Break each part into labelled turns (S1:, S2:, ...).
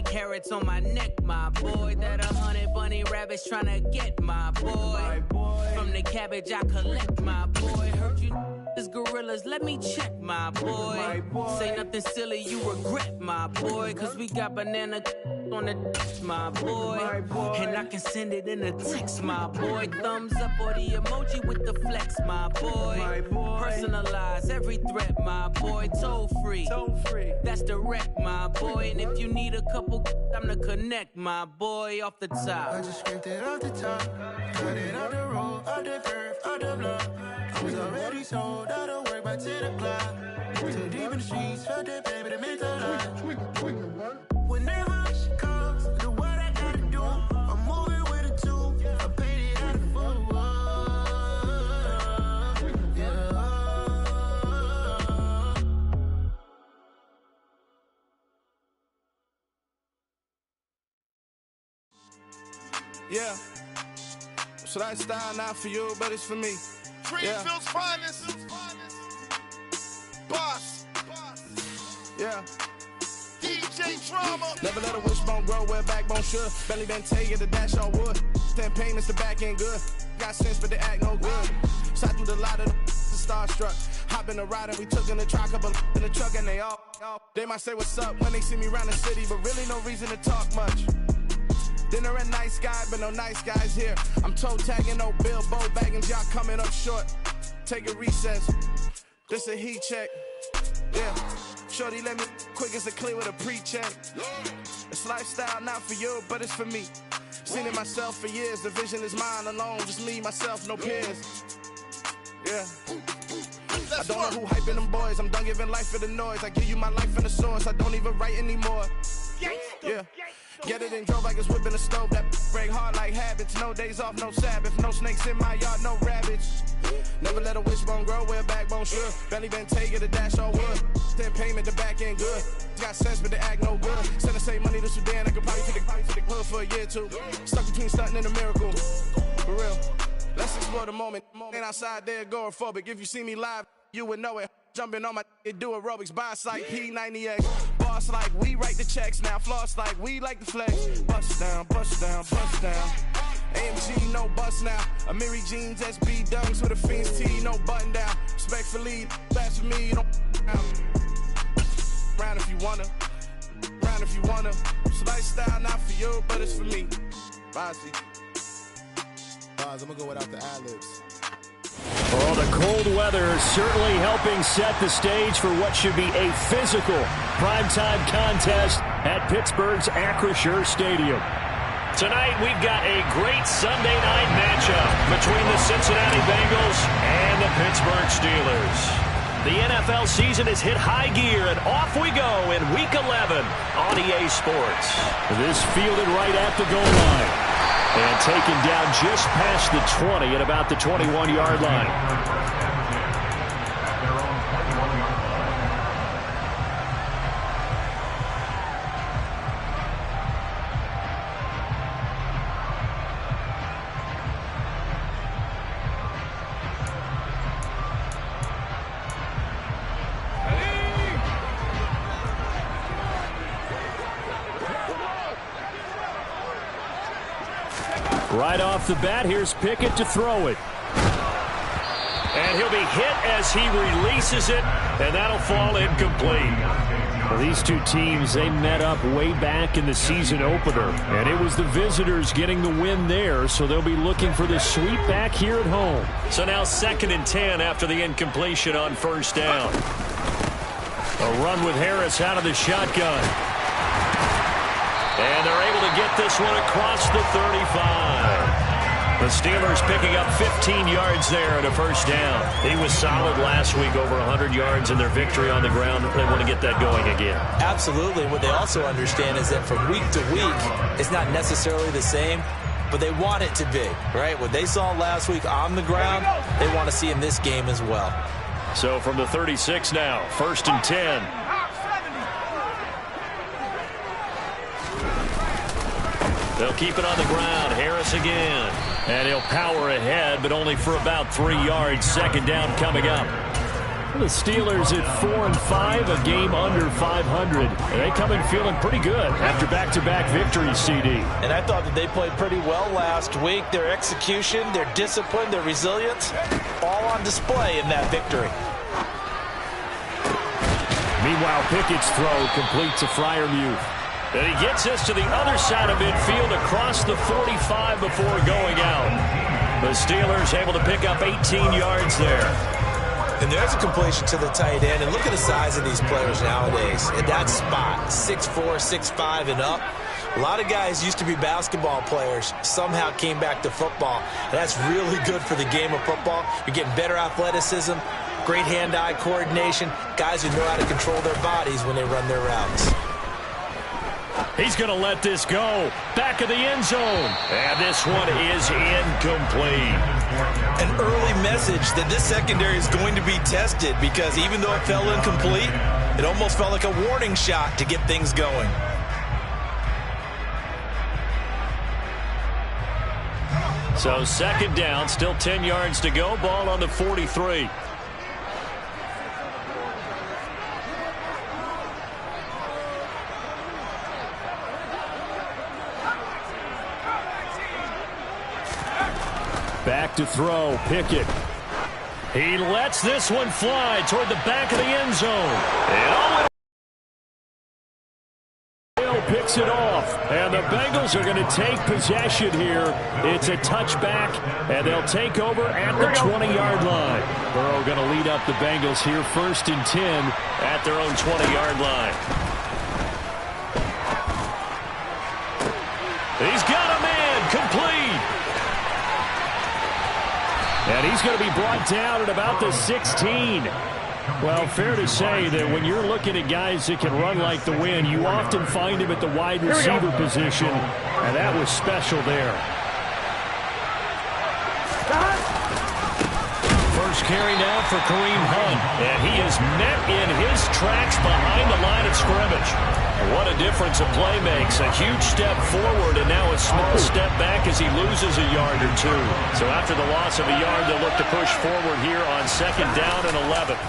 S1: carats on my neck, my boy. That 100 bunny rabbits tryna get, my boy. From the cabbage I collect, my boy. Heard you is gorillas, let me check, my boy. Say nothing silly, you regret, my boy. Cause we got banana on the my boy. And I can send it in a text, my boy. Thumbs up or the emoji with the flex, my boy. Personalize every threat, my boy. Toll free, that's direct, my boy. And if you need a couple, I'm the connect, my boy. Off the top,
S2: I just scraped it off the top, cut it off the road, off the curve, off the block. I was already sold, out of work by 10 o'clock. Too deep in the streets, felt that baby to make a lot. Whenever she calls, do what I gotta do. I'm moving with a two, I paid it out of full.
S3: Yeah. So that style not for you, but it's for me.
S4: Greenfield's finest. Boss.
S3: Yeah.
S4: DJ Drama.
S3: Never let a wishbone grow where a backbone should. Belly Bentay, get the dash on wood. 10 payments, the back ain't good. Got sense, but they act no good. Shot through the lot of the starstruck. Hop in the ride and we took in the truck, couple in the truck and they all. They might say what's up when they see me around the city, but really no reason to talk much. Dinner and nice guy, but no nice guys here. I'm toe tagging, no Bilbo baggins, y'all coming up short. Take a recess. This a heat check. Yeah. Shorty let me quick as a clear with a pre-check. It's lifestyle not for you, but it's for me. Seen it myself for years. The vision is mine alone. Just me, myself, no peers. Yeah. I don't know who hyping them boys. I'm done giving life for the noise. I give you my life in the source. I don't even write anymore. Yeah. Get it and drove like it's whipping a stove. That break hard like habits. No days off, no Sabbath. No snakes in my yard, no rabbits. Never let a wishbone grow where a backbone should. Belly Bentay, get a dash on wood. 10 payment, the back end good. Got sense, but they act no good. Send the same money to Sudan. I could probably take the hood for a year or two. Stuck between stunting and a miracle. For real. Let's explore the moment. Ain't outside there agoraphobic. If you see me live, you would know it. Jumping on my do aerobics, boss like P90X. Boss like we write the checks now. Floss like we like the flex. Bust down, bust down, bust down. AMG, no bust now. Amiri jeans, SB dunks with a Fiends tee, no button down. Respectfully, that's for me, you don't round if you wanna. Round if you wanna. It's lifestyle not for you, but it's for me. Bozzy.
S4: I'm gonna go without the ad-libs.
S5: Well, the cold weather is certainly helping set the stage for what should be a physical primetime contest at Pittsburgh's Acrisure Stadium. Tonight, we've got a great Sunday night matchup between the Cincinnati Bengals and the Pittsburgh Steelers. The NFL season has hit high gear, and off we go in Week 11 on EA Sports. This fielded right at the goal line. And taken down just past the 20 at about the 21-yard line. Right off the bat, here's Pickett to throw it. And he'll be hit as he releases it, and that'll fall incomplete. Well, these two teams, they met up way back in the season opener, and it was the visitors getting the win there, so they'll be looking for the sweep back here at home. So now 2nd and 10 after the incompletion on first down. A run with Harris out of the shotgun. And they're able to get this one across the 35. The Steelers picking up 15 yards there at a first down. He was solid last week, over 100 yards in their victory on the ground. They want to get that going again.
S6: Absolutely. What they also understand is that from week to week, it's not necessarily the same, but they want it to be, right? What they saw last week on the ground, they want to see in this game as well.
S5: So from the 36 now, 1st and 10. They'll keep it on the ground. Harris again. And he'll power ahead, but only for about 3 yards. 2nd down coming up. The Steelers at 4-5, a game under 500. They come in feeling pretty good after back-to-back victories, CD.
S6: And I thought that they played pretty well last week. Their execution, their discipline, their resilience, all on display in that victory.
S5: Meanwhile, Pickett's throw complete to Freiermuth. And he gets us to the other side of midfield across the 45 before going out. The Steelers able to pick up 18 yards there.
S6: And there's a completion to the tight end. And look at the size of these players nowadays. At that spot, 6'4", 6'5", and up. A lot of guys used to be basketball players, somehow came back to football. And that's really good for the game of football. You're getting better athleticism, great hand-eye coordination, guys who know how to control their bodies when they run their routes.
S5: He's going to let this go. Back of the end zone. And this one is incomplete.
S6: An early message that this secondary is going to be tested, because even though it fell incomplete, it almost felt like a warning shot to get things going.
S5: So second down, still 10 yards to go. Ball on the 43. Back to throw, Pickett. He lets this one fly toward the back of the end zone. And picks it off. And the Bengals are going to take possession here. It's a touchback, and they'll take over at the 20-yard line. Burrow going to lead up the Bengals here, 1st and 10 at their own 20-yard line. He's got a man, complete. And he's going to be brought down at about the 16. Well, fair to say that when you're looking at guys that can run like the wind, you often find him at the wide receiver position, and that was special there. First carry now for Kareem Hunt, and he is met in his tracks behind the line of scrimmage. What a difference a play makes. A huge step forward and now a small step back as he loses a yard or two. So after the loss of a yard, they'll look to push forward here on 2nd down and 11.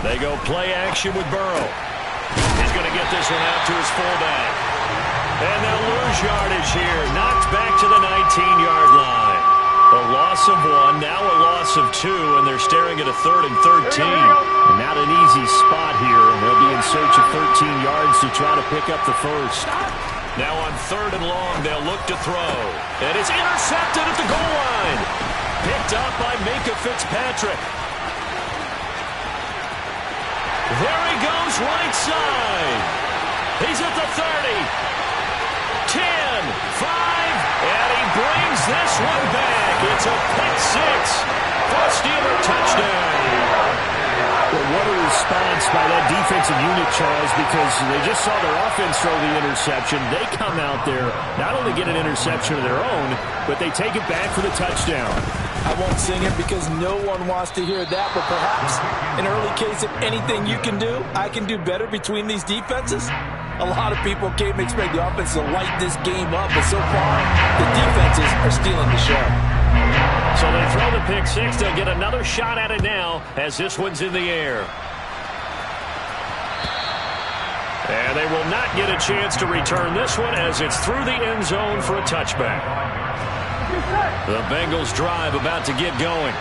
S5: They go play action with Burrow. He's going to get this one out to his fullback. And they'll lose yardage here. Knocked back to the 19-yard line. A loss of 1, now a loss of 2, and they're staring at a 3rd and 13. Not an easy spot here, and they'll be in search of 13 yards to try to pick up the first. Now on 3rd and long, they'll look to throw. And it's intercepted at the goal line. Picked up by Minkah Fitzpatrick. There he goes, right side. He's at the 30. 10, 5, and he brings this one back. It's a pick 6 for a Steeler touchdown. Well, what a response by that defensive unit, Charles, because they just saw their offense throw the interception. They come out there, not only get an interception of their own, but they take it back for the touchdown.
S6: I won't sing it because no one wants to hear that, but perhaps an early case of anything you can do, I can do better between these defenses. A lot of people came to expect the offense to light this game up, but so far, the defenses are stealing the show.
S5: So they throw the pick 6. They'll get another shot at it now as this one's in the air. And they will not get a chance to return this one as it's through the end zone for a touchback. The Bengals drive about to get going.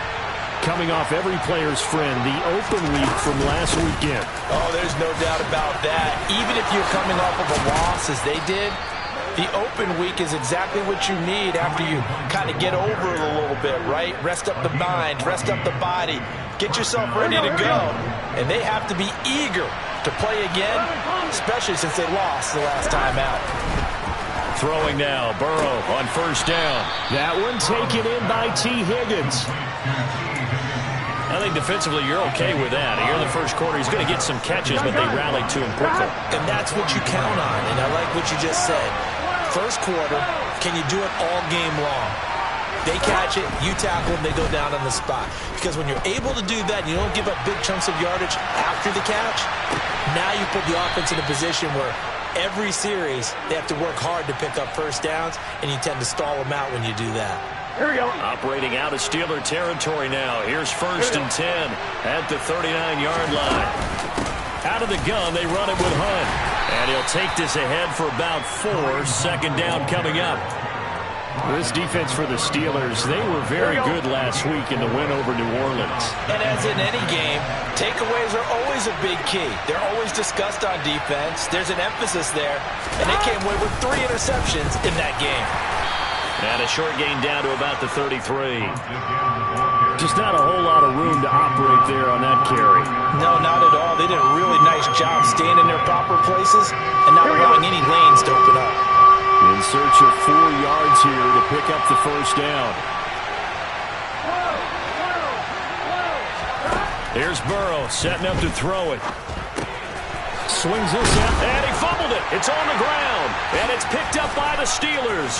S5: Coming off every player's friend, the open week from last weekend.
S6: Oh, there's no doubt about that. Even if you're coming off of a loss as they did, the open week is exactly what you need after you kind of get over it a little bit, right? Rest up the mind, rest up the body, get yourself ready to go. And they have to be eager to play again, especially since they lost the last time out.
S5: Throwing now, Burrow on 1st down. That one taken in by T. Higgins. I think defensively you're okay with that. Here in the first quarter, he's going to get some catches, but they rallied to him quickly.
S6: And that's what you count on, and I like what you just said. First quarter, can you do it all game long? They catch it, you tackle them, they go down on the spot. Because when you're able to do that, you don't give up big chunks of yardage after the catch, now you put the offense in a position where every series they have to work hard to pick up first downs, and you tend to stall them out when you do that.
S5: Operating out of Steeler territory now. Here's 1st and 10 at the 39-yard line. Out of the gun, they run it with Hunt. And he'll take this ahead for about 4. 2nd down coming up. This defense for the Steelers, they were very good last week in the win over New Orleans.
S6: And as in any game, takeaways are always a big key. They're always discussed on defense. There's an emphasis there. And they came away with 3 interceptions in that game.
S5: And a short gain down to about the 33. Just not a whole lot of room to operate there on that carry.
S6: No, not at all. They did a really nice job staying in their proper places and not allowing any lanes to open up.
S5: In search of 4 yards here to pick up the 1st down. Here's Burrow setting up to throw it. Swings this out, and he fumbled it. It's on the ground, and it's picked up by the Steelers.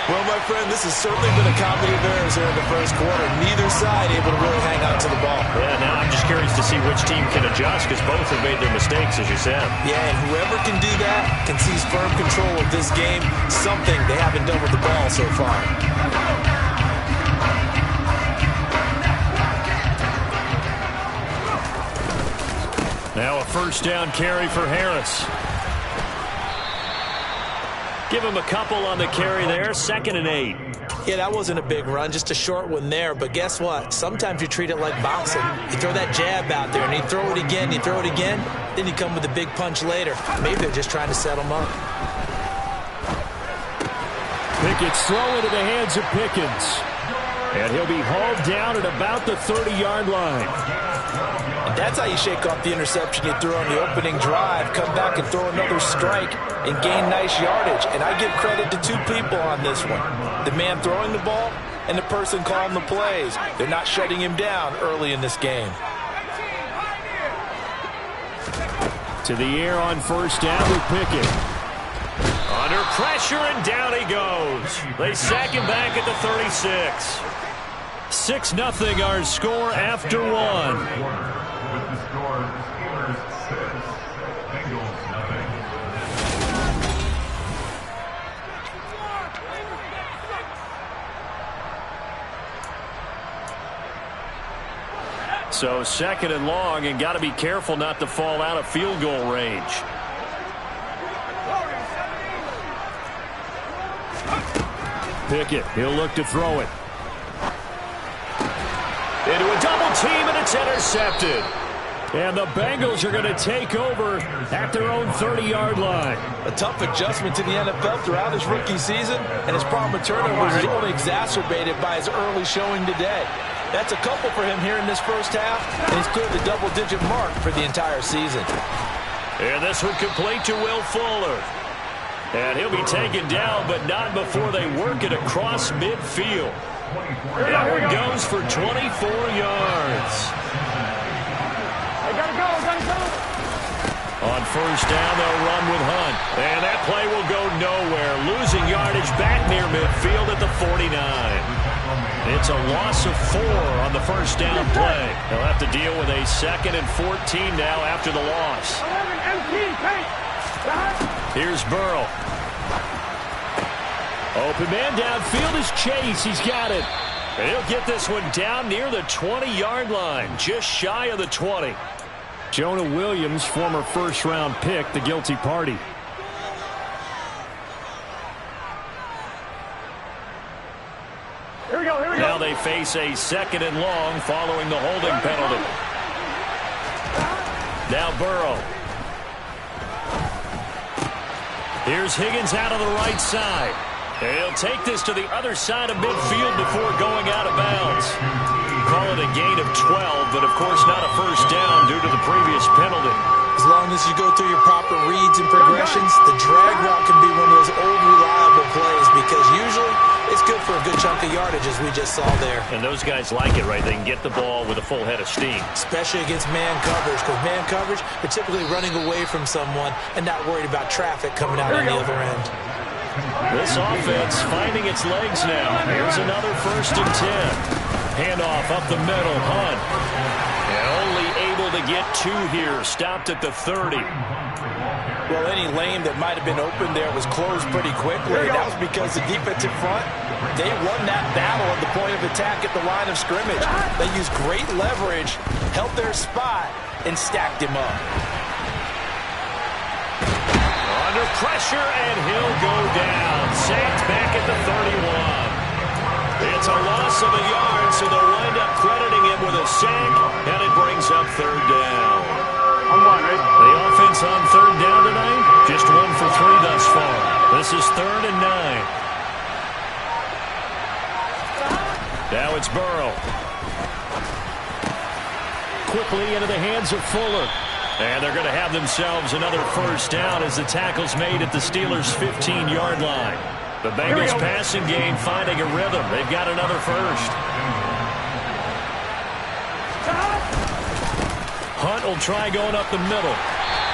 S6: Well, my friend, this has certainly been a comedy of errors here in the first quarter. Neither side able to really hang on to the ball.
S5: Yeah, now I'm just curious to see which team can adjust because both have made their mistakes, as you said.
S6: Yeah, and whoever can do that can seize firm control of this game, something they haven't done with the ball so far.
S5: Now a 1st down carry for Harris. Give him a couple on the carry there. 2nd and 8.
S6: Yeah, that wasn't a big run, just a short one there. But guess what? Sometimes you treat it like boxing. You throw that jab out there, and you throw it again, you throw it again, then you come with a big punch later. Maybe they're just trying to set them up.
S5: Pickett's throw into the hands of Pickens. And he'll be hauled down at about the 30-yard line.
S6: And that's how you shake off the interception you threw on the opening drive, come back and throw another strike and gain nice yardage. And I give credit to 2 people on this one. The man throwing the ball and the person calling the plays. They're not shutting him down early in this game.
S5: To the air on 1st down with Pickett. Under pressure, and down he goes. They sack him back at the 36. 6-0 our score after 1. So 2nd and long, and got to be careful not to fall out of field goal range. Pickett, he'll look to throw it. Into a double team, and it's intercepted. And the Bengals are going to take over at their own 30-yard line.
S6: A tough adjustment to the NFL throughout his rookie season, and his problem with turnovers is only exacerbated by his early showing today. That's a couple for him here in this first half, and he's cleared the double-digit mark for the entire season.
S5: And this one complete to Will Fuller. And he'll be taken down, but not before they work it across midfield. That one goes for 24 yards. On 1st down, they'll run with Hunt. And that play will go nowhere. Losing yardage back near midfield at the 49. It's a loss of 4 on the 1st down play. They'll have to deal with a 2nd and 14 now after the loss. Here's Burrow. Open man downfield is Chase. He's got it. And he'll get this one down near the 20-yard line, just shy of the 20. Jonah Williams, former 1st-round pick, the guilty party.
S3: Here we go.
S5: Now they face a 2nd and long following the holding penalty. Now Burrow. Here's Higgins out of the right side. And he'll take this to the other side of midfield before going out of bounds. Call it a gain of 12, but of course not a 1st down due to the previous penalty.
S6: As long as you go through your proper reads and progressions, the drag route can be one of those old reliable plays because usually it's good for a good chunk of yardage, as we just saw there.
S5: And those guys like it, right? They can get the ball with a full head of steam.
S6: Especially against man coverage, because man coverage, they're typically running away from someone and not worried about traffic coming out on the other end.
S5: This offense finding its legs now. Here's another 1st and 10. Handoff up the middle. Hunt. And only able to get 2 here. Stopped at the 30.
S6: Well, any lane that might have been open there was closed pretty quickly. That was because the defensive front, they won that battle at the point of attack at the line of scrimmage. They used great leverage, held their spot, and stacked him up.
S5: Under pressure, and he'll go down. Sacked back at the 31. It's a loss of a yard, so they'll wind up crediting him with a sack, and it brings up third down. The offense on third down tonight, just 1 for 3 thus far. This is 3rd and 9. Now it's Burrow. Quickly into the hands of Fuller. And they're going to have themselves another first down as the tackle's made at the Steelers' 15-yard line. The Bengals passing game finding a rhythm. They've got another first. Hunt will try going up the middle.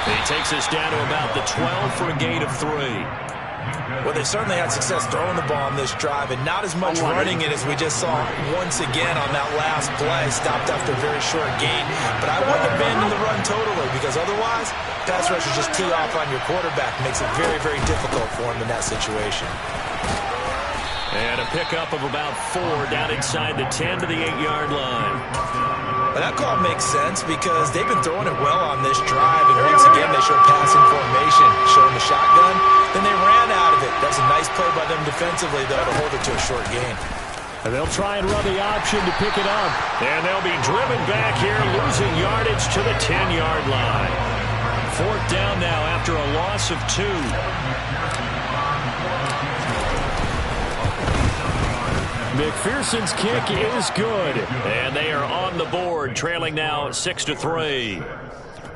S5: He takes us down to about the 12 for a gain of 3.
S6: Well, they certainly had success throwing the ball on this drive, and not as much running it as we just saw once again on that last play. Stopped after a very short gain. But I wouldn't abandon the run totally, because otherwise, pass rushers just tee off on your quarterback. Makes it very, very difficult for him in that situation.
S5: And a pickup of about 4 down inside the 10 to the 8-yard line.
S6: But that call makes sense because they've been throwing it well on this drive, and once again they show passing formation, showing the shotgun. Then they ran out of it. That's a nice play by them defensively, though, to hold it to a short gain.
S5: And they'll try and run the option to pick it up. And they'll be driven back here, losing yardage to the 10-yard line. 4th down now after a loss of 2. McPherson's kick is good, and they are on the board, trailing now 6-3.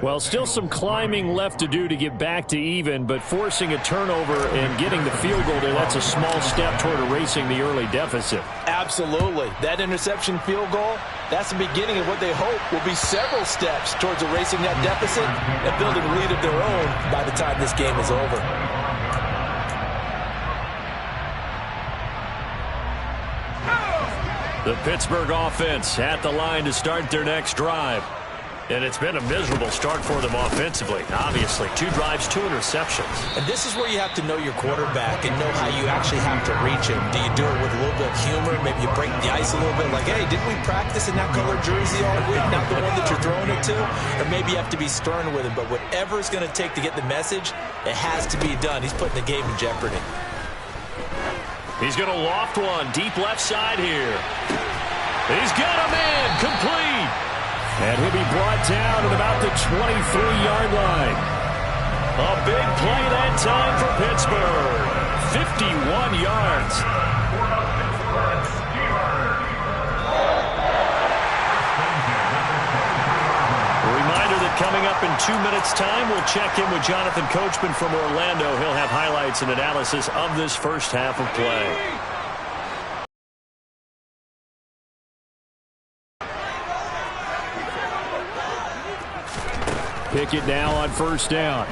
S5: Well, still some climbing left to do to get back to even, but forcing a turnover and getting the field goal there, that's a small step toward erasing the early deficit.
S6: Absolutely. That interception field goal, that's the beginning of what they hope will be several steps towards erasing that deficit and building a lead of their own by the time this game is over.
S5: The Pittsburgh offense at the line to start their next drive. And it's been a miserable start for them offensively. Obviously, 2 drives, 2 interceptions.
S6: And this is where you have to know your quarterback and know how you actually have to reach him. Do you do it with a little bit of humor? Maybe you break the ice a little bit, like, hey, didn't we practice in that color jersey all week, not the one that you're throwing it to? Or maybe you have to be stern with him. But whatever it's going to take to get the message, it has to be done. He's putting the game in jeopardy.
S5: He's going to loft one deep left side here. He's got him in, complete. And he'll be brought down at about the 23-yard line. A big play that time for Pittsburgh. 51 yards. A reminder that coming up in 2 minutes' time, we'll check in with Jonathan Coachman from Orlando. He'll have highlights and analysis of this first half of play. Pickett now on first down.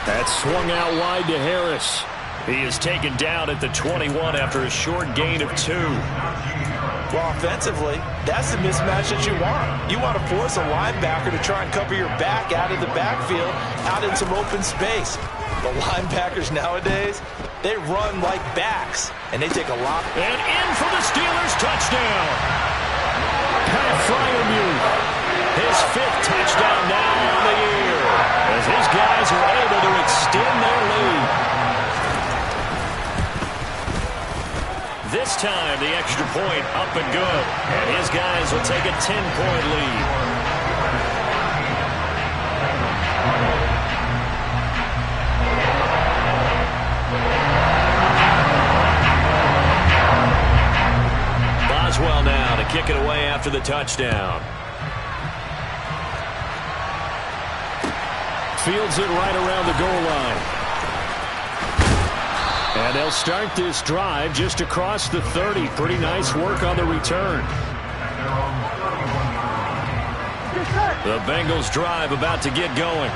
S5: That's swung out wide to Harris. He is taken down at the 21 after a short gain of 2.
S6: Well, offensively, that's the mismatch that you want. You want to force a linebacker to try and cover your back out of the backfield, out in some open space. The linebackers nowadays, they run like backs, and they take a lot.
S5: And in for the Steelers touchdown. Pat Freiermuth. His 5th touchdown now on the year as his guys are able to extend their lead. This time, the extra point up and good, and his guys will take a 10-point lead. Boswell now to kick it away after the touchdown. Fields it right around the goal line. And they'll start this drive just across the 30. Pretty nice work on the return. The Bengals drive about to get going.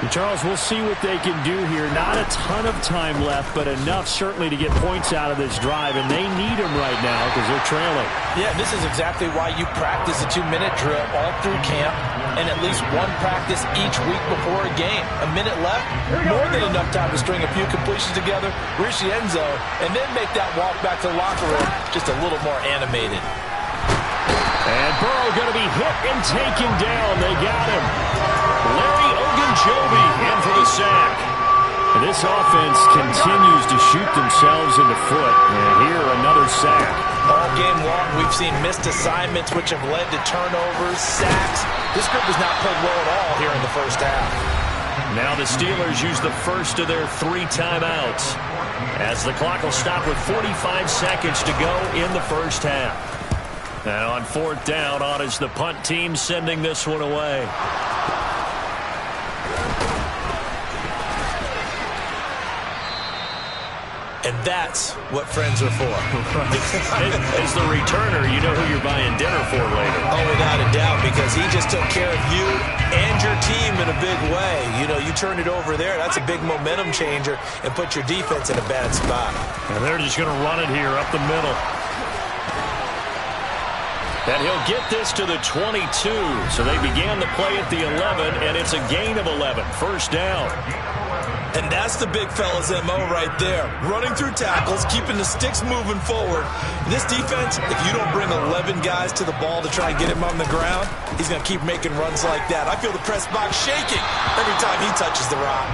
S5: Charles, we'll see what they can do here. Not a ton of time left, but enough certainly to get points out of this drive, and they need them right now because they're trailing.
S6: Yeah, this is exactly why you practice a 2-minute drill all through camp and at least one practice each week before a game. A minute left, more than enough time to string a few completions together, reach the end zone, and then make that walk back to the locker room just a little more animated.
S5: And Burrow going to be hit and taken down. They got him. Larry Ogunjobi in for the sack. And this offense continues to shoot themselves in the foot. And here, another sack.
S6: All game long, we've seen missed assignments, which have led to turnovers, sacks. This group has not played well at all here in the first half.
S5: Now the Steelers use the first of their 3 timeouts, as the clock will stop with 45 seconds to go in the first half. And on 4th down, on is the punt team sending this one away.
S6: And that's what friends are for.
S5: As the returner, you know who you're buying dinner for later.
S6: Oh, without a doubt, because he just took care of you and your team in a big way. You know, you turn it over there, that's a big momentum changer, and put your defense in a bad spot.
S5: And they're just going to run it here up the middle. And he'll get this to the 22. So they began the play at the 11, and it's a gain of 11. First down.
S6: And that's the big fella's MO right there. Running through tackles, keeping the sticks moving forward. This defense, if you don't bring 11 guys to the ball to try and get him on the ground, he's going to keep making runs like that. I feel the press box shaking every time he touches the rock.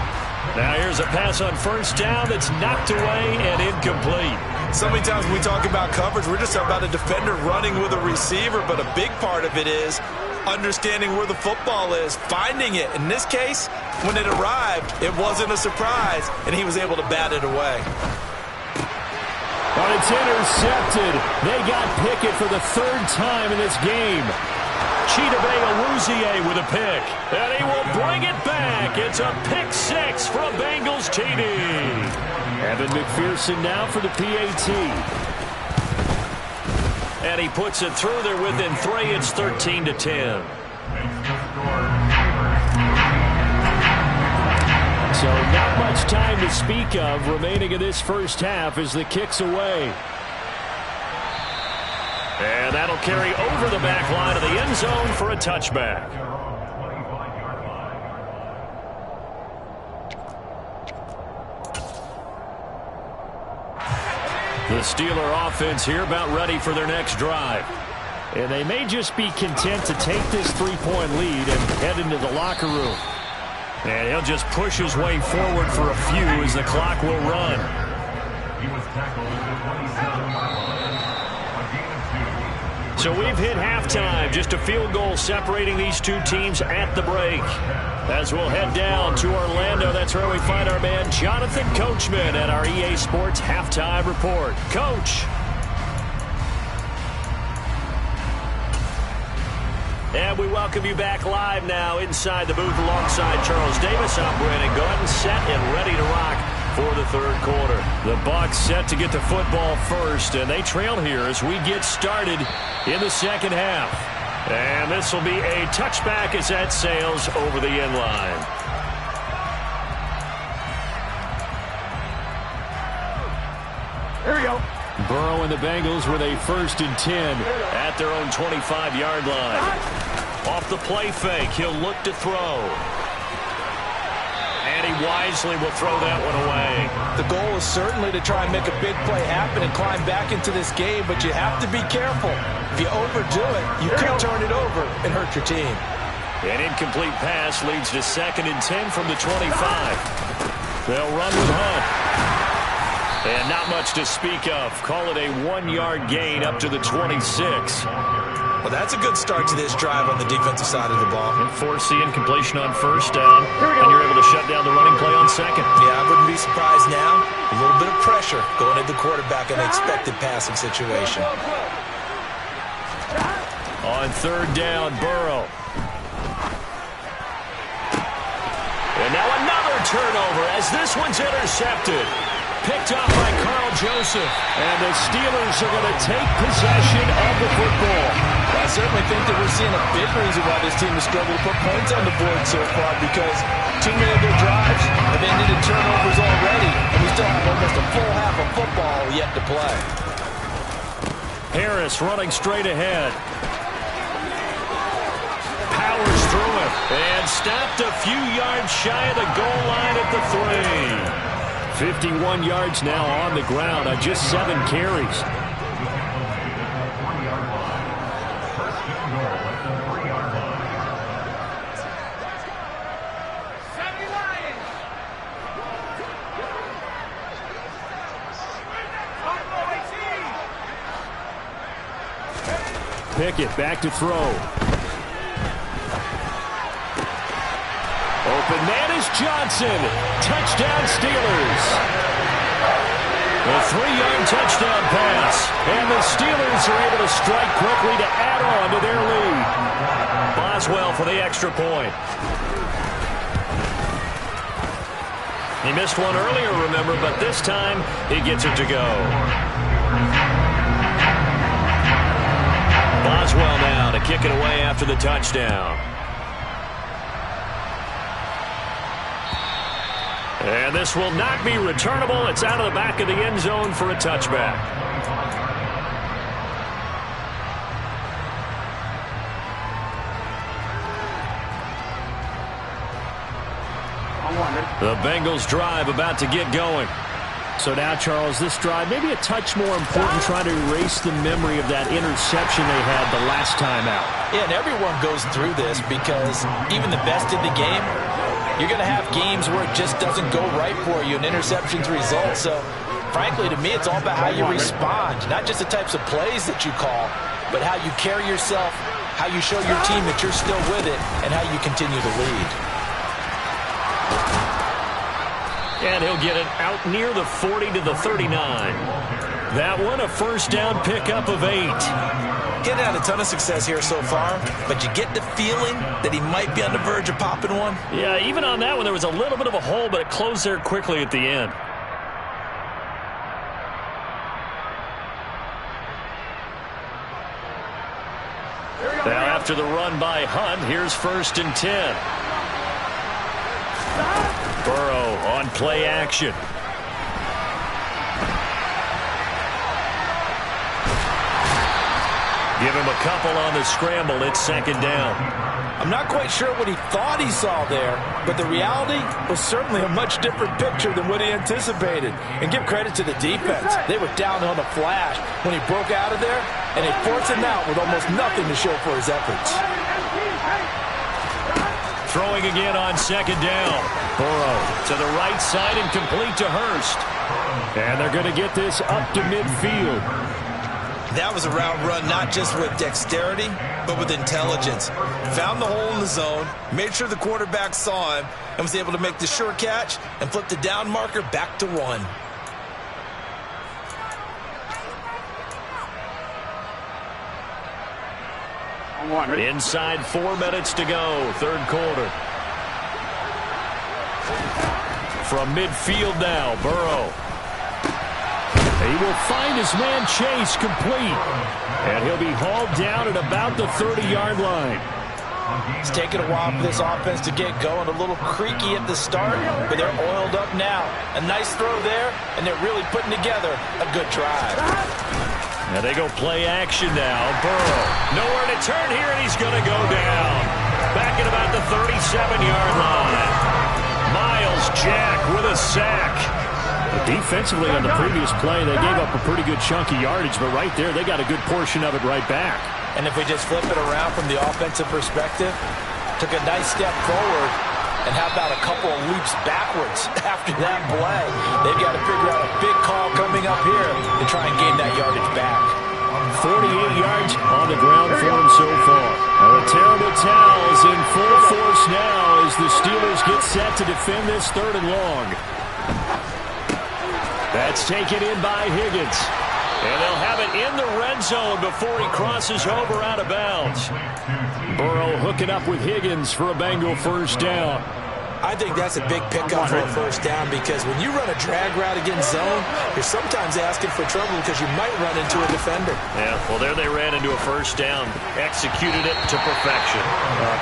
S5: Now here's a pass on first down that's knocked away and incomplete.
S6: So many times when we talk about coverage, we're just talking about a defender running with a receiver, but a big part of it is understanding where the football is, finding it. In this case, when it arrived, it wasn't a surprise, and he was able to bat it away.
S5: But it's intercepted. They got Pickett for the 3rd time in this game. Chidobe Awuzie with a pick, and he will bring it back. It's a pick 6 for a Bengals TD. Evan McPherson now for the PAT. And he puts it through there within 3. It's 13-10. So not much time to speak of remaining in this first half as the kick's away. And that'll carry over the back line of the end zone for a touchback. The Steeler offense here about ready for their next drive. And they may just be content to take this 3-point lead and head into the locker room. And he'll just push his way forward for a few as the clock will run.
S7: He was tackled at the 27-yard line. A gain of 2.
S5: So we've hit halftime. Just a field goal separating these two teams at the break. As we'll head down to Orlando, that's where we find our man Jonathan Coachman at our EA Sports Halftime Report. Coach. And we welcome you back live now inside the booth alongside Charles Davis. I'm Brandon Gaudin, set and ready to rock for the 3rd quarter. The Bucs set to get the football first, and they trail here as we get started in the 2nd half. And this will be a touchback as that sails over the end line.
S7: Here we go.
S5: Burrow and the Bengals with a 1st and 10 at their own 25-yard line. Off the play fake, he'll look to throw. And he wisely will throw that one away.
S6: The goal is certainly to try and make a big play happen and climb back into this game, but you have to be careful. If you overdo it, you could turn it over and hurt your team.
S5: An incomplete pass leads to 2nd and 10 from the 25. They'll run with Hunt. And not much to speak of. Call it a 1-yard gain up to the 26.
S6: Well, that's a good start to this drive on the defensive side of the ball.
S5: And force the incompletion on 1st down, and you're able to shut down the running play on 2nd.
S6: Yeah, I wouldn't be surprised now. A little bit of pressure going at the quarterback in an expected passing situation.
S5: On 3rd down, Burrow. And now another turnover as this one's intercepted. Picked off by Carl Joseph. And the Steelers are going to take possession of the football.
S6: I certainly think that we're seeing a big reason why this team has struggled to put points on the board so far, because too many of their drives have ended in turnovers already, and we still have almost a full half of football yet to play.
S5: Harris running straight ahead. Powers through it and stopped a few yards shy of the goal line at the 3. 51 yards now on the ground on just 7 carries. Pickett back to throw. Open man is Johnson. Touchdown Steelers. A 3-yard touchdown pass. And the Steelers are able to strike quickly to add on to their lead. Boswell for the extra point. He missed one earlier, remember, but this time he gets it to go. Boswell now to kick it away after the touchdown. And this will not be returnable. It's out of the back of the end zone for a touchback. The Bengals drive about to get going. So now, Charles, this drive maybe a touch more important, trying to erase the memory of that interception they had the last time out.
S6: Yeah, and everyone goes through this because even the best in the game, you're going to have games where it just doesn't go right for you, and interceptions result. So, frankly, to me, it's all about how you respond, not just the types of plays that you call, but how you carry yourself, how you show your team that you're still with it, and how you continue to lead.
S5: And he'll get it out near the 40 to the 39. That one a first down pickup of 8.
S6: Getting had a ton of success here so far, but you get the feeling that he might be on the verge of popping one.
S5: Yeah, even on that one, there was a little bit of a hole, but it closed there quickly at the end. Now after the run by Hunt, here's 1st and 10. Burrow on play action. Give him a couple on the scramble. It's 2nd down.
S6: I'm not quite sure what he thought he saw there, but the reality was certainly a much different picture than what he anticipated. And give credit to the defense. They were down on the flash when he broke out of there, and they forced him out with almost nothing to show for his efforts.
S5: Throwing again on 2nd down. Burrow to the right side and complete to Hurst. And they're going to get this up to midfield.
S6: That was a route run not just with dexterity, but with intelligence. Found the hole in the zone, made sure the quarterback saw him, and was able to make the sure catch and flip the down marker back to 1.
S5: Inside 4 minutes to go, 3rd quarter. From midfield now, Burrow. He will find his man Chase complete. And he'll be hauled down at about the 30-yard line.
S6: It's taken a while for this offense to get going. A little creaky at the start, but they're oiled up now. A nice throw there, and they're really putting together a good drive.
S5: And they go play action now. Burrow, nowhere to turn here, and he's going to go down. Back at about the 37-yard line. Miles Jack with a sack. Defensively on the previous play, they gave up a pretty good chunk of yardage, but right there, they got a good portion of it right back.
S6: And if we just flip it around from the offensive perspective, took a nice step forward, and how about a couple of leaps backwards after that play? They've got to figure out a big call coming up here to try and gain that yardage back.
S5: 48 yards on the ground for him so far. The terrible towels in full force now as the Steelers get set to defend this 3rd and long. That's taken in by Higgins. And they'll have it in the red zone before he crosses over out of bounds. Burrow hooking up with Higgins for a Bengal 1st down.
S6: I think that's a big pickup for a first down because when you run a drag route against zone, you're sometimes asking for trouble because you might run into a defender.
S5: Yeah, well, there they ran into a first down. Executed it to perfection.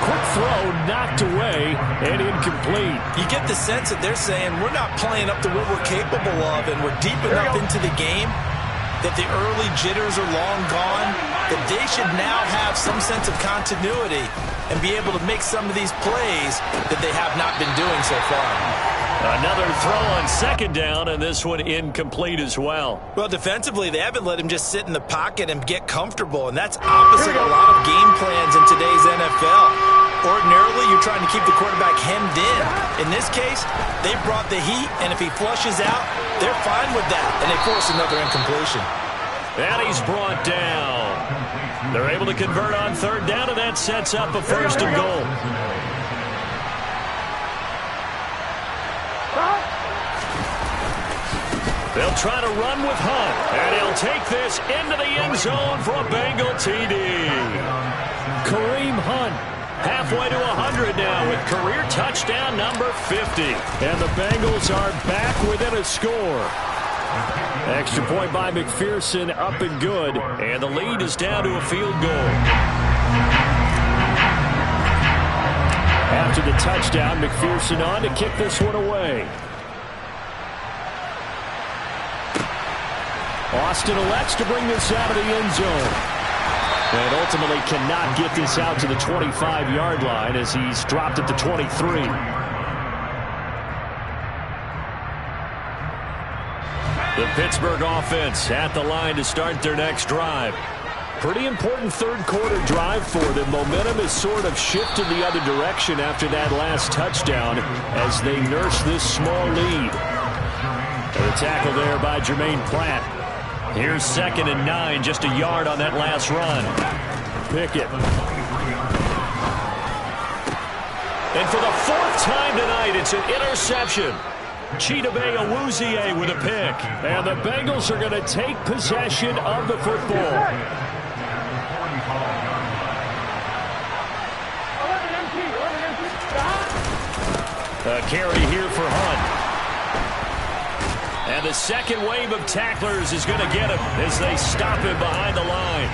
S5: Quick throw knocked away and incomplete.
S6: You get the sense that they're saying we're not playing up to what we're capable of and we're deep enough into the game that the early jitters are long gone, that they should now have some sense of continuity and be able to make some of these plays that they have not been doing so far.
S5: Another throw on second down, and this one incomplete as well.
S6: Well, defensively, they haven't let him just sit in the pocket and get comfortable, and that's opposite a lot of game plans in today's NFL. Ordinarily, you're trying to keep the quarterback hemmed in. In this case, they brought the heat, and if he flushes out, they're fine with that, and they force another incompletion.
S5: And he's brought down. They're able to convert on third down, and that sets up a first and goal. They'll try to run with Hunt, and he'll take this into the end zone for a Bengal TD. Kareem Hunt, halfway to 100 now with career touchdown number 50. And the Bengals are back within a score. Extra point by McPherson, up and good, and the lead is down to a field goal. After the touchdown, McPherson on to kick this one away. Austin elects to bring this out of the end zone. And ultimately cannot get this out to the 25-yard line as he's dropped at the 23. The Pittsburgh offense at the line to start their next drive. Pretty important third quarter drive for them. Momentum has sort of shifted the other direction after that last touchdown as they nurse this small lead. The tackle there by Jermaine Pratt. Here's 2nd and 9, just a yard on that last run. Pickett. And for the 4th time tonight, it's an interception. Chidobe Awuzie with a pick. And the Bengals are going to take possession of the football. A carry here for Hunt. And the second wave of tacklers is going to get him as they stop him behind the line.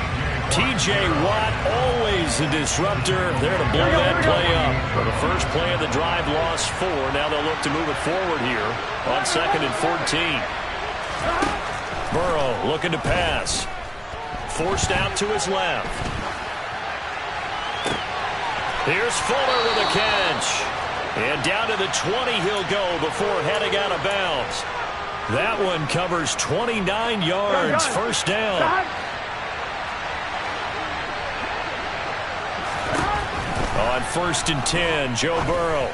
S5: T.J. Watt, always a disruptor, there to blow that play up. For the first play of the drive, lost 4. Now they'll look to move it forward here on 2nd and 14. Burrow looking to pass. Forced out to his left. Here's Fuller with a catch. And down to the 20 he'll go before heading out of bounds. That one covers 29 yards. First down. On 1st and 10, Joe Burrow.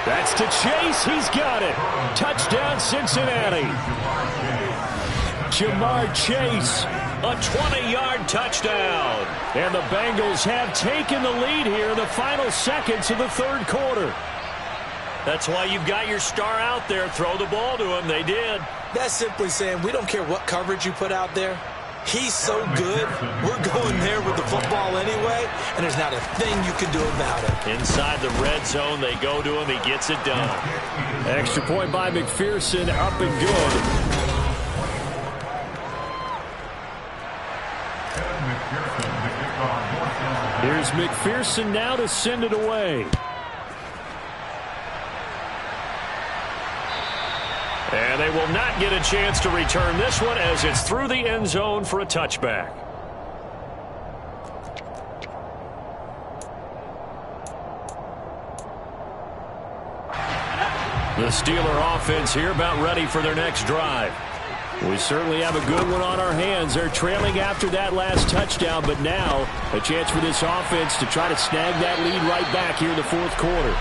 S5: That's to Chase. He's got it. Touchdown, Cincinnati. Jamar Chase, a 20-yard touchdown. And the Bengals have taken the lead here in the final seconds of the third quarter. That's why you've got your star out there. Throw the ball to him. They did.
S6: That's simply saying we don't care what coverage you put out there. He's so good, we're going there with the football anyway, and there's not a thing you can do about it.
S5: Inside the red zone, they go to him. He gets it done. Extra point by McPherson, up and good. Here's McPherson now to send it away. And they will not get a chance to return this one as it's through the end zone for a touchback. The Steeler offense here about ready for their next drive. We certainly have a good one on our hands. They're trailing after that last touchdown, but now a chance for this offense to try to snag that lead right back here in the fourth quarter.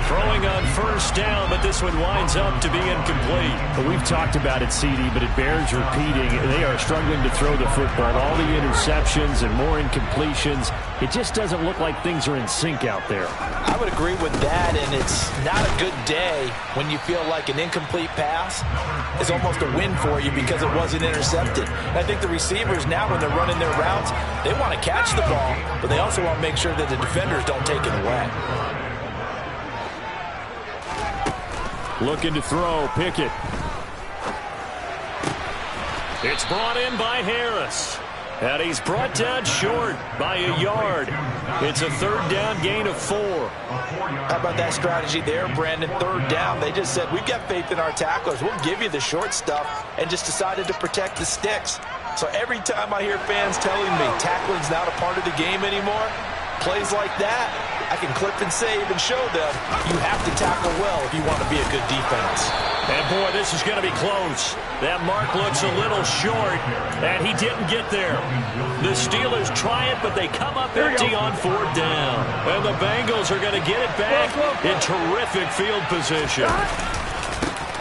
S5: Throwing on first down, but this one winds up to be incomplete.
S8: But we've talked about it, CD, but it bears repeating. They are struggling to throw the football. All the interceptions and more incompletions. It just doesn't look like things are in sync out there.
S6: I would agree with that, and it's not a good day when you feel like an incomplete pass is almost a win for you because it wasn't intercepted. And I think the receivers now, when they're running their routes, they want to catch the ball, but they also want to make sure that the defenders don't take it away.
S5: Looking to throw, Pickett. It's brought in by Harris. And he's brought down short by a yard. It's a 3rd down gain of 4.
S6: How about that strategy there, Brandon? 3rd down. They just said, we've got faith in our tacklers. We'll give you the short stuff, and just decided to protect the sticks. So every time I hear fans telling me tackling's not a part of the game anymore, plays like that, I can clip and save and show them you have to tackle well if you want to be a good defense.
S5: And, boy, this is going to be close. That mark looks a little short, and he didn't get there. The Steelers try it, but they come up empty on 4th down. And the Bengals are going to get it back in terrific field position.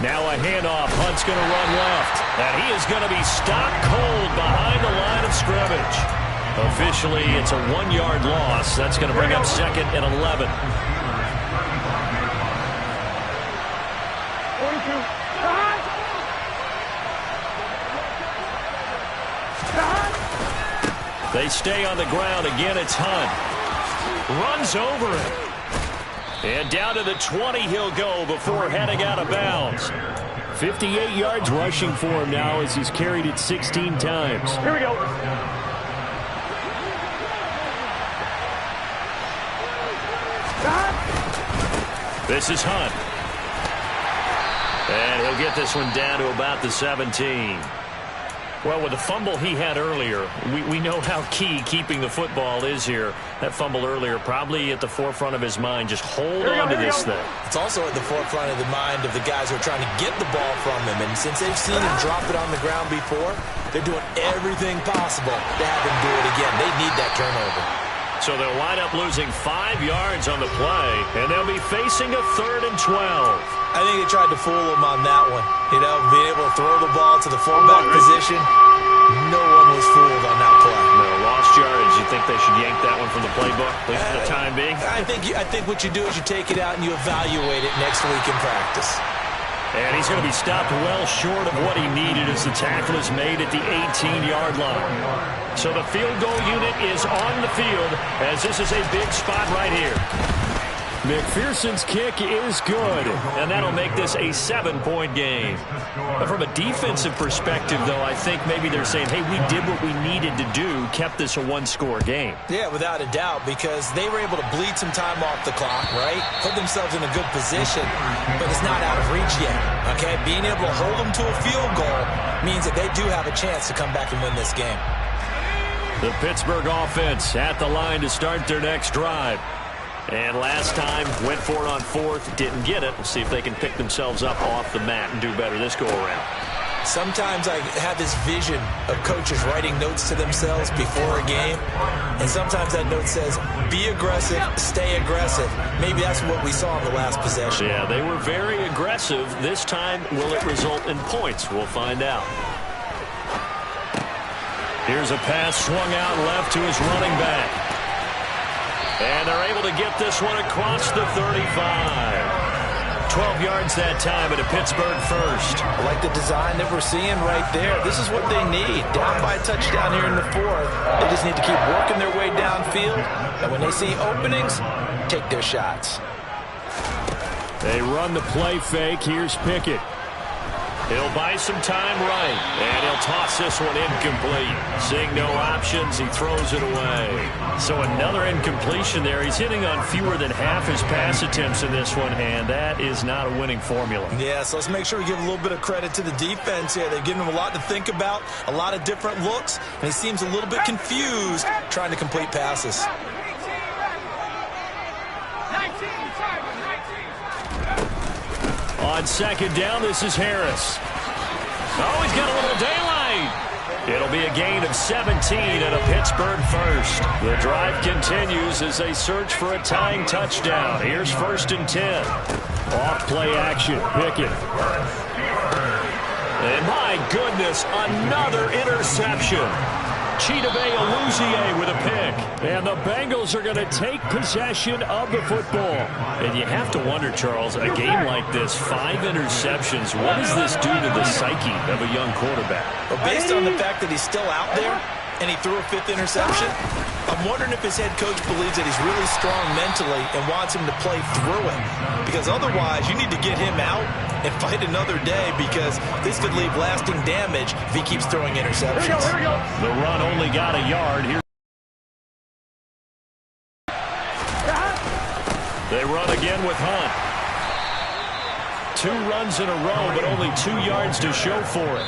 S5: Now a handoff. Hunt's going to run left. And he is going to be stopped cold behind the line of scrimmage. Officially, it's a 1-yard loss. That's going to bring up 2nd and 11. They stay on the ground. Again, it's Hunt. Runs over it. And down to the 20 he'll go before heading out of bounds. 58 yards rushing for him now as he's carried it 16 times. Here we go. This is Hunt. And he'll get this one down to about the 17. Well, with the fumble he had earlier, we know how key keeping the football is here. That fumble earlier probably at the forefront of his mind. Just hold on to this thing.
S6: It's also at the forefront of the mind of the guys who are trying to get the ball from him. And since they've seen him drop it on the ground before, they're doing everything possible to have him do it again. They need that turnover.
S5: So they'll wind up losing 5 yards on the play, and they'll be facing a 3rd and 12.
S6: I think they tried to fool him on that one. You know, being able to throw the ball to the fullback position. No one was fooled on that play.
S5: No, lost yardage. You think they should yank that one from the playbook, at least for the time being?
S6: I think what you do is you take it out and you evaluate it next week in practice.
S5: And he's going to be stopped well short of what he needed as the tackle is made at the 18-yard line. So the field goal unit is on the field as this is a big spot right here. McPherson's kick is good, and that'll make this a 7-point game. But from a defensive perspective, though, I think maybe they're saying, hey, we did what we needed to do, kept this a 1-score game.
S6: Yeah, without a doubt, because they were able to bleed some time off the clock, right? Put themselves in a good position, but it's not out of reach yet, okay? Being able to hold them to a field goal means that they do have a chance to come back and win this game.
S5: The Pittsburgh offense at the line to start their next drive. And last time, went for it on 4th, didn't get it. We'll see if they can pick themselves up off the mat and do better this go-around.
S6: Sometimes I have this vision of coaches writing notes to themselves before a game, and sometimes that note says, be aggressive, stay aggressive. Maybe that's what we saw in the last possession.
S5: Yeah, they were very aggressive. This time, will it result in points? We'll find out. Here's a pass swung out left to his running back. And they're able to get this one across the 35. 12 yards that time at a Pittsburgh first.
S6: I like the design that we're seeing right there. This is what they need. Down by a touchdown here in the 4th. They just need to keep working their way downfield. And when they see openings, take their shots.
S5: They run the play fake. Here's Pickett. He'll buy some time right, and he'll toss this one incomplete. Seeing no options, he throws it away. So another incompletion there. He's hitting on fewer than half his pass attempts in this one, and that is not a winning formula.
S6: Yeah, so let's make sure we give a little bit of credit to the defense here. They've given him a lot to think about, a lot of different looks, and he seems a little bit confused trying to complete passes.
S5: On 2nd down, this is Harris. Oh, he's got a little daylight. It'll be a gain of 17 and a Pittsburgh first. The drive continues as they search for a tying touchdown. Here's 1st and 10. Off play action. Pickett. And my goodness, another interception. Chidobe Awuzie with a pick. And the Bengals are going to take possession of the football. And you have to wonder, Charles, a game like this, 5 interceptions, what does this do to the psyche of a young quarterback?
S6: Well, based on the fact that he's still out there, and he threw a 5th interception. I'm wondering if his head coach believes that he's really strong mentally and wants him to play through it. Because otherwise, you need to get him out and fight another day, because this could leave lasting damage if he keeps throwing interceptions.
S8: Here we go. The run only got a yard. Here they run again with Hunt. 2 runs in a row, but only 2 yards to show for it.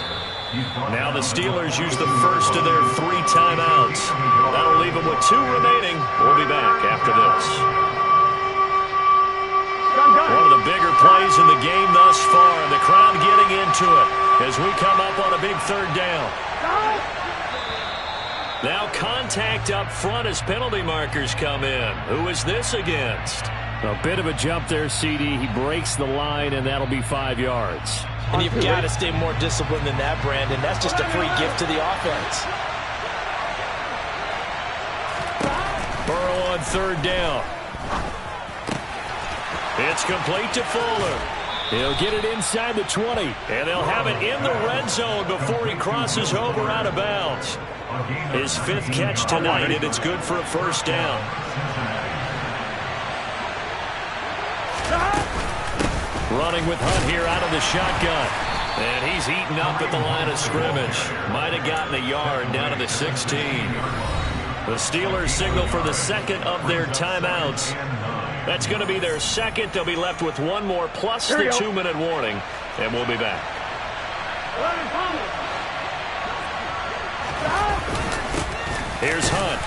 S8: Now the Steelers use the first of their 3 timeouts. That'll leave them with 2 remaining. We'll be back after this. One of the bigger plays in the game thus far. The crowd getting into it as we come up on a big 3rd down. Now contact up front as penalty markers come in. Who is this against? A bit of a jump there, CD. He breaks the line, and that'll be 5 yards.
S6: And you've got to stay more disciplined than that, Brandon. That's just a free gift to the offense.
S8: Burrow on 3rd down. It's complete to Fuller. He'll get it inside the 20, and they'll have it in the red zone before he crosses over out of bounds. His 5th catch tonight, and it's good for a 1st down. Running with Hunt here out of the shotgun. And he's eaten up at the line of scrimmage. Might have gotten a yard down to the 16. The Steelers signal for the 2nd of their timeouts. That's going to be their 2nd. They'll be left with 1 more plus the 2-minute warning. And we'll be back. Here's Hunt.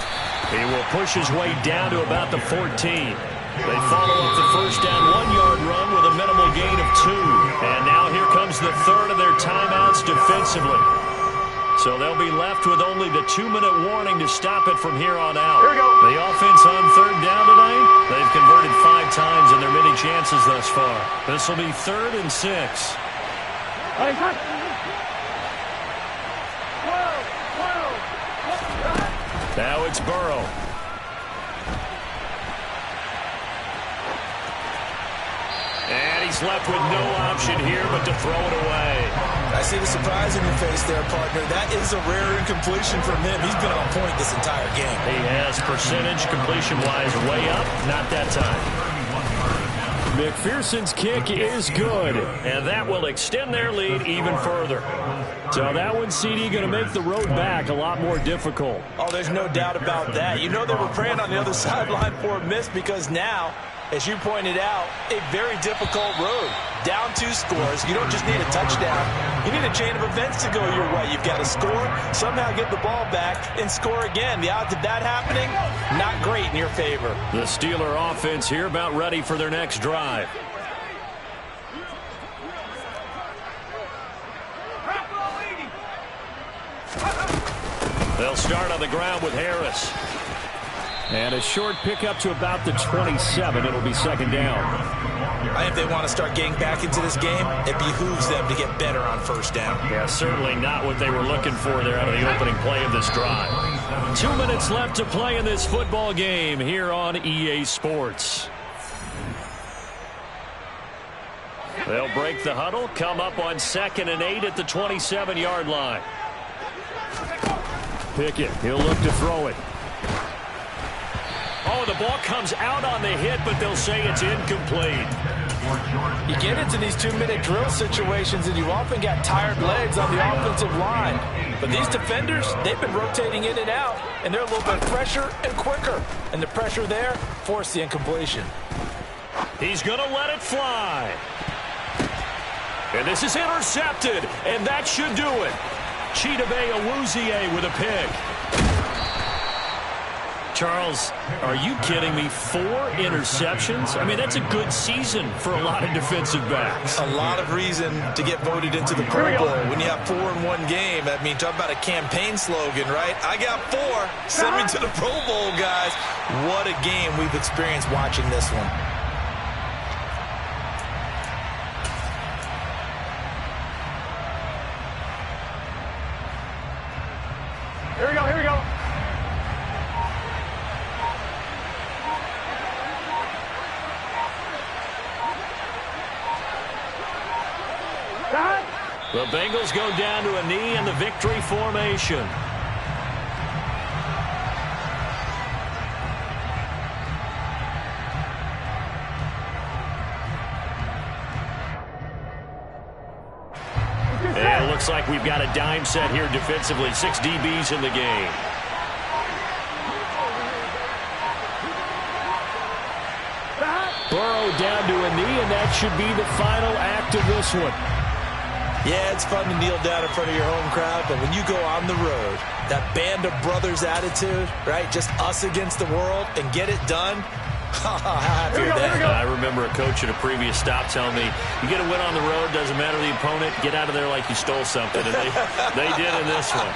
S8: He will push his way down to about the 14. They follow up the 1st down 1-yard run with a minimal gain of 2. And now here comes the 3rd of their timeouts defensively. So they'll be left with only the 2-minute warning to stop it from here on out. The offense on 3rd down tonight, they've converted 5 times in their many chances thus far. This will be 3rd and 6. Now it's Burrow. And he's left with no option here but to throw it away.
S6: I see the surprise in your face there, partner. That is a rare incompletion from him. He's been on point this entire game.
S8: He has percentage completion-wise way up. Not that time. McPherson's kick is good, and that will extend their lead even further. So that one, CD, going to make the road back a lot more difficult.
S6: Oh, there's no doubt about that. You know they were praying on the other sideline for a miss, because now, as you pointed out, a very difficult road. Down 2 scores. You don't just need a touchdown. You need a chain of events to go your way. You've got to score, somehow get the ball back, and score again. The odds of that happening, not great in your favor.
S8: The Steeler offense here about ready for their next drive. They'll start on the ground with Harris. And a short pickup to about the 27. It'll be 2nd down.
S6: I think they want to start getting back into this game. It behooves them to get better on 1st down.
S8: Yeah, certainly not what they were looking for there out of the opening play of this drive. 2 minutes left to play in this football game here on EA Sports. They'll break the huddle, come up on 2nd and 8 at the 27-yard line. Pickett, he'll look to throw it. Oh, the ball comes out on the hit, but they'll say it's incomplete.
S6: You get into these 2-minute drill situations, and you've often got tired legs on the offensive line. But these defenders, they've been rotating in and out, and they're a little bit fresher and quicker. And the pressure there forced the incompletion.
S8: He's going to let it fly. And this is intercepted, and that should do it. Chidobe Awuzie with a pick. Charles, are you kidding me? 4 interceptions? I mean, that's a good season for a lot of defensive backs.
S6: A lot of reason to get voted into the Pro Bowl. When you have 4 in one game, I mean, talk about a campaign slogan, right? I got 4. Send me to the Pro Bowl, guys. What a game we've experienced watching this one.
S3: Here we go, here we go.
S8: The Bengals go down to a knee in the victory formation. looks like we've got a dime set here defensively. 6 DBs in the game. Burrow down to a knee, and that should be the final act of this one.
S6: Yeah, it's fun to kneel down in front of your home crowd, but when you go on the road, that band of brothers attitude, right, just us against the world, and get it done, how happy are they?
S8: I remember a coach at a previous stop telling me, you get a win on the road, doesn't matter the opponent, get out of there like you stole something, and they did in this one.